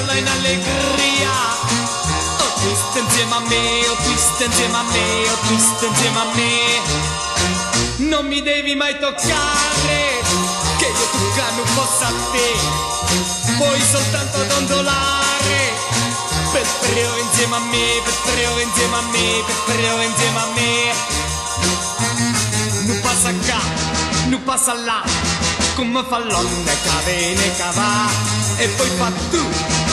balla in allegria. Oh twist insieme a me, oh twist insieme a me, oh twist insieme a me. Non mi devi mai toccare, che io toccare un po' a te. Puoi soltanto dondolare, per preo insieme a me, per preo insieme a me, per preo insieme a me. Non passa qua, non passa là, come fa l'onda che viene che va. E poi fa tu,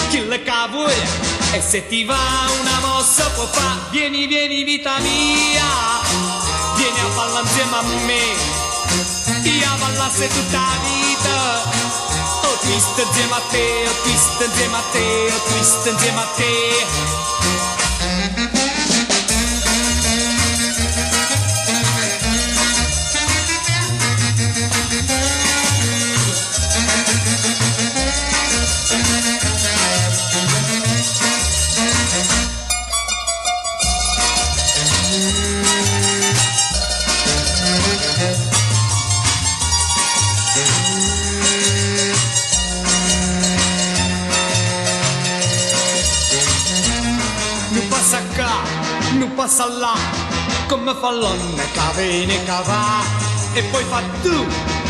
chi le cavoglia, e se ti va una mossa può fa. Vieni, vieni vita mia, vieni a ballare insieme a me. Io ballasse tutta la vita. Oh twist insieme a te, oh twist insieme a te, oh twist insieme a te. Non passa là, come fa l'onna che viene che va. E poi fa tu,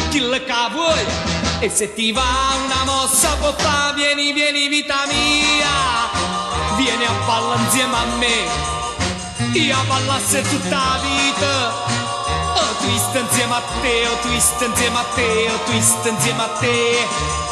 chi le cavoglia, e se ti va una mossa può fa. Vieni, vieni vita mia, vieni a ballare insieme a me. Io ballasse tutta la vita. Oh twist insieme a te, oh twist insieme a te, oh twist insieme a te.